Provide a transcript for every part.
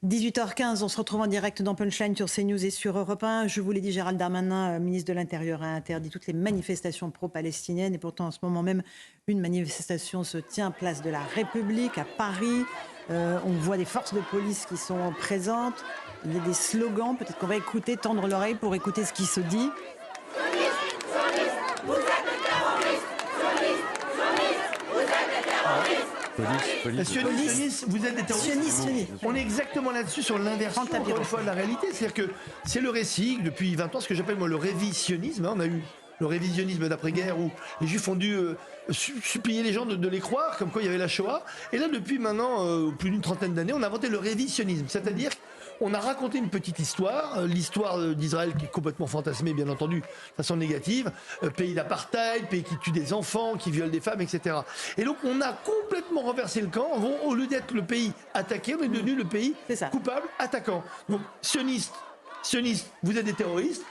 18h15, on se retrouve en direct dans Punchline sur CNews et sur Europe 1. Je vous l'ai dit, Gérald Darmanin, ministre de l'Intérieur, a interdit toutes les manifestations pro-palestiniennes. Et pourtant, en ce moment même, une manifestation se tient place de la République à Paris. On voit des forces de police qui sont présentes. Il y a des slogans. Peut-être qu'on va écouter, tendre l'oreille pour écouter ce qui se dit. Sionistes, vous êtes des terroristes. Sionistes. On est exactement là-dessus sur l'inversion, encore une fois, de la réalité. C'est-à-dire que c'est le récit, depuis 20 ans, ce que j'appelle moi le révisionnisme. On a eu le révisionnisme d'après-guerre où les Juifs ont dû supplier les gens de les croire, comme quoi il y avait la Shoah. Et là, depuis maintenant plus d'une trentaine d'années, on a inventé le révisionnisme. C'est-à-dire on a raconté une petite histoire, l'histoire d'Israël qui est complètement fantasmée, bien entendu, de façon négative, pays d'apartheid, pays qui tue des enfants, qui viole des femmes, etc. Et donc on a complètement renversé le camp. Au lieu d'être le pays attaqué, on est devenu le pays coupable, attaquant. Donc sionistes, vous êtes des terroristes.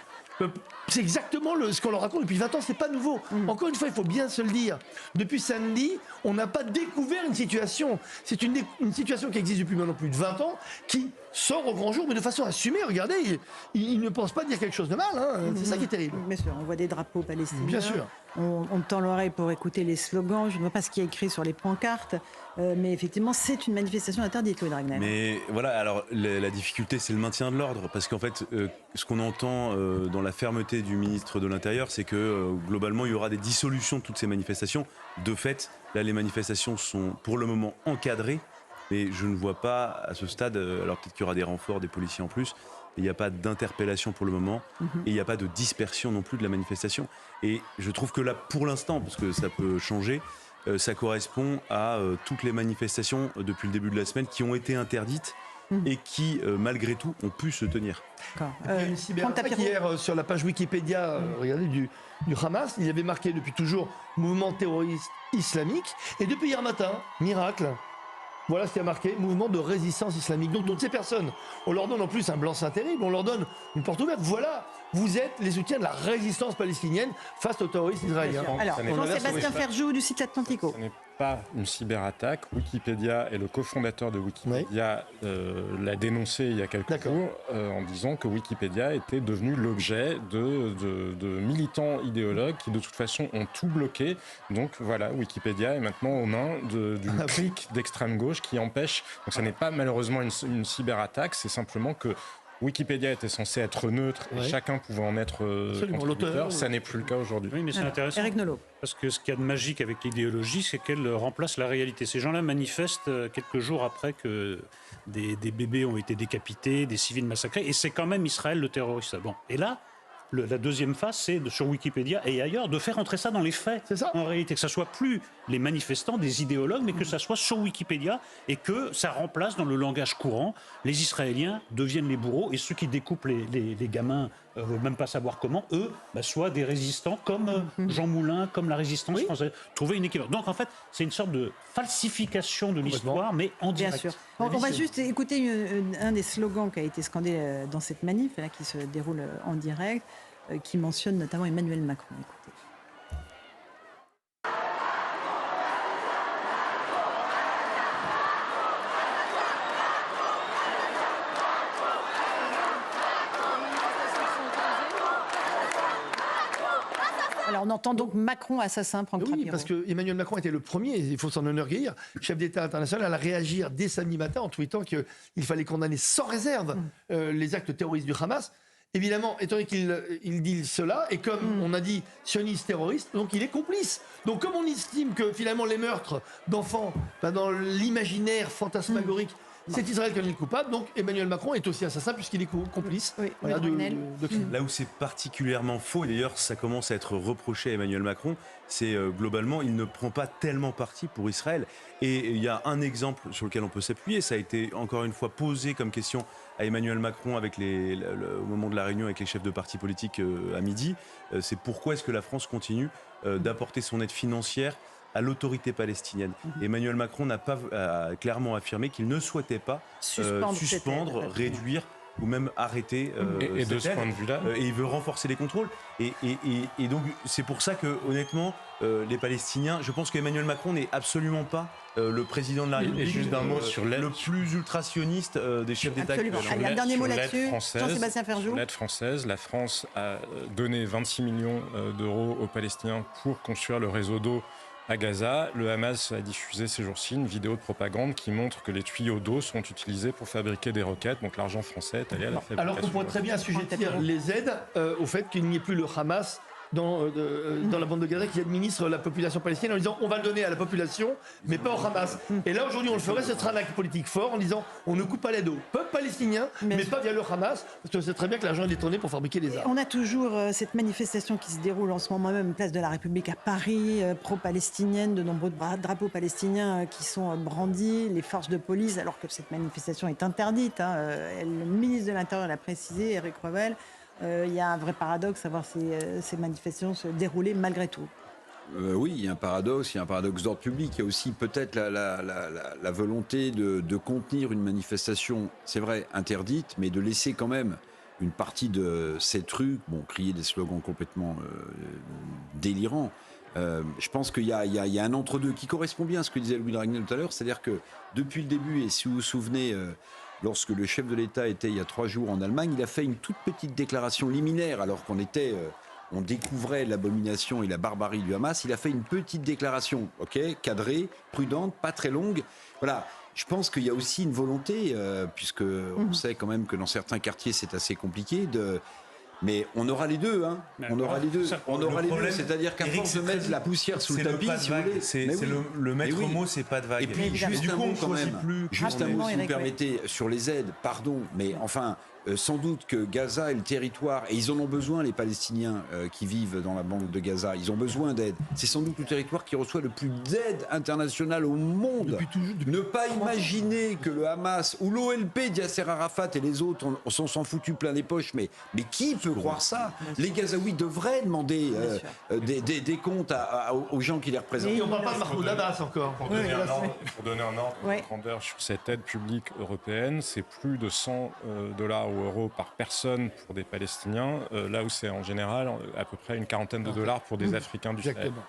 C'est exactement ce qu'on leur raconte depuis 20 ans, c'est pas nouveau. Encore une fois, il faut bien se le dire. Depuis samedi, on n'a pas découvert une situation. C'est une situation qui existe depuis maintenant plus de 20 ans, qui sort au grand jour, mais de façon assumée. Regardez, ils ne pensent pas dire quelque chose de mal. C'est ça qui est terrible. Bien sûr, on voit des drapeaux palestiniens. Bien sûr. On tend l'oreille pour écouter les slogans. Je ne vois pas ce qui est écrit sur les pancartes. Mais effectivement, c'est une manifestation interdite, Louis Dragnel. Mais voilà, alors la difficulté, c'est le maintien de l'ordre. Parce qu'en fait, ce qu'on entend dans la fermeté du ministre de l'Intérieur, c'est que globalement, il y aura des dissolutions de toutes ces manifestations. De fait, là, les manifestations sont pour le moment encadrées. Mais je ne vois pas à ce stade, alors peut-être qu'il y aura des renforts, des policiers en plus, il n'y a pas d'interpellation pour le moment, et il n'y a pas de dispersion non plus de la manifestation. Et je trouve que là, pour l'instant, parce que ça peut changer, ça correspond à toutes les manifestations depuis le début de la semaine qui ont été interdites et qui, malgré tout, ont pu se tenir. Il y a une cyberattaque hier sur la page Wikipédia regardez, du Hamas. Il y avait marqué depuis toujours mouvement terroriste islamique. Et depuis hier matin, miracle, voilà ce qui a marqué, mouvement de résistance islamique. Donc toutes ces personnes, on leur donne en plus un blanc-seing terrible, on leur donne une porte ouverte. Voilà, vous êtes les soutiens de la résistance palestinienne face aux terroristes israéliens. Alors, Jean-Sébastien Ferjou du site Atlantico. Ce n'est pas une cyberattaque. Wikipédia et le cofondateur de Wikipédia l'a dénoncé il y a quelques jours en disant que Wikipédia était devenu l'objet de militants idéologues qui de toute façon ont tout bloqué. Donc voilà, Wikipédia est maintenant aux mains d'une clique d'extrême gauche qui empêche. Donc ça n'est pas malheureusement une cyberattaque, c'est simplement que Wikipédia était censé être neutre et chacun pouvait en être contributeur. Ça n'est plus le cas aujourd'hui. Oui, mais c'est intéressant. Éric Nolot. Parce que ce qu'il y a de magique avec l'idéologie, c'est qu'elle remplace la réalité. Ces gens-là manifestent quelques jours après que des bébés ont été décapités, des civils massacrés, et c'est quand même Israël le terroriste. Bon. Et là, la deuxième phase, c'est sur Wikipédia et ailleurs de faire entrer ça dans les faits. C'est ça. En réalité, que ça soit plus les manifestants, des idéologues, mais que ça soit sur Wikipédia et que ça remplace dans le langage courant les Israéliens deviennent les bourreaux et ceux qui découpent les gamins, même pas savoir comment, eux, soient des résistants comme Jean Moulin, comme la résistance française. Trouver une équivalence. Donc en fait, c'est une sorte de falsification de l'histoire, mais en direct. Bien sûr. On va juste écouter un des slogans qui a été scandé dans cette manif, là, qui se déroule en direct, qui mentionne notamment Emmanuel Macron. Écoutez. Alors on entend donc Macron assassin prendre Oui, parce que Emmanuel Macron était le premier, il faut s'en enorgueillir, chef d'État international, à réagir dès samedi matin en tweetant qu'il fallait condamner sans réserve les actes terroristes du Hamas. Évidemment, étant donné qu'il dit cela, et comme on a dit sioniste terroriste, donc il est complice. Donc comme on estime que finalement les meurtres d'enfants, dans l'imaginaire fantasmagorique, c'est Israël qui en est le coupable, donc Emmanuel Macron est aussi assassin puisqu'il est complice de crimes. Là où c'est particulièrement faux, et d'ailleurs ça commence à être reproché à Emmanuel Macron, c'est globalement il ne prend pas tellement parti pour Israël. Et il y a un exemple sur lequel on peut s'appuyer, ça a été encore une fois posé comme question à Emmanuel Macron avec au moment de la réunion avec les chefs de partis politiques à midi, c'est pourquoi est-ce que la France continue d'apporter son aide financière à l'autorité palestinienne. Emmanuel Macron a clairement affirmé qu'il ne souhaitait pas suspendre, réduire ou même arrêter et de cette ce aide. point de vue-là, Et il veut renforcer les contrôles. Et donc, c'est pour ça que, honnêtement, les Palestiniens, je pense qu'Emmanuel Macron n'est absolument pas le président de la République. Et juste un mot sur l'aide. Le plus ultrationniste des chefs d'État Absolument. actuels. Allez, un dernier mot Sur l'aide là-dessus. française, Jean-Sébastien Ferjou. sur l'aide française, la France a donné 26 millions d'euros aux Palestiniens pour construire le réseau d'eau à Gaza. Le Hamas a diffusé ces jours-ci une vidéo de propagande qui montre que les tuyaux d'eau sont utilisés pour fabriquer des roquettes. Donc l'argent français est allé à la fabrication. Alors qu'on pourrait très bien assujettir les aides au fait qu'il n'y ait plus le Hamas dans la bande de Gaza qui administre la population palestinienne en disant on va le donner à la population mais pas au Hamas. Et là aujourd'hui on le ferait, ce sera un acte politique fort en disant on ne coupe pas l'aide au peuple palestinien mais pas via le Hamas parce que c'est très bien que l'argent est détourné pour fabriquer des armes. On a toujours cette manifestation qui se déroule en ce moment même, place de la République à Paris, pro-palestinienne, de nombreux drapeaux palestiniens qui sont brandis, les forces de police, alors que cette manifestation est interdite. Le ministre de l'Intérieur l'a précisé, Éric Revel. Il y a un vrai paradoxe à voir ces manifestations se dérouler malgré tout. Oui, il y a un paradoxe d'ordre public. Il y a aussi peut-être la volonté de contenir une manifestation, c'est vrai, interdite, mais de laisser quand même une partie de cette rue, crier des slogans complètement délirants. Je pense qu'il y a un entre-deux qui correspond bien à ce que disait Louis de Ragnel tout à l'heure, c'est-à-dire que depuis le début, et si vous vous souvenez, lorsque le chef de l'État était il y a 3 jours en Allemagne, il a fait une toute petite déclaration liminaire alors qu'on on découvrait l'abomination et la barbarie du Hamas. Il a fait une petite déclaration, cadrée, prudente, pas très longue. Voilà. Je pense qu'il y a aussi une volonté, puisque on sait quand même que dans certains quartiers c'est assez compliqué mais on aura les deux, hein. On aura les deux. C'est-à-dire qu'à force de mettre la poussière sous le tapis, si vous voulez. Le maître mot, c'est pas de vague. Et puis, juste un mot quand même. Juste un mot, si vous permettez, sur les aides, pardon, mais enfin, sans doute que Gaza est le territoire, et ils en ont besoin, les Palestiniens qui vivent dans la bande de Gaza, ils ont besoin d'aide. C'est sans doute le territoire qui reçoit le plus d'aide internationale au monde. Ne pas imaginer que le Hamas ou l'OLP d'Yasser Arafat et les autres s'en foutus plein les poches, mais qui peut croire ça? Les Gazaouis devraient demander des comptes aux gens qui les représentent. Et on ne parle pas de Mahmoud Abbas encore. Pour donner un ordre de grandeur sur cette aide publique européenne, c'est plus de 100 dollars ou euros par personne pour des Palestiniens, là où c'est en général à peu près une quarantaine de dollars pour des Africains du Sahel.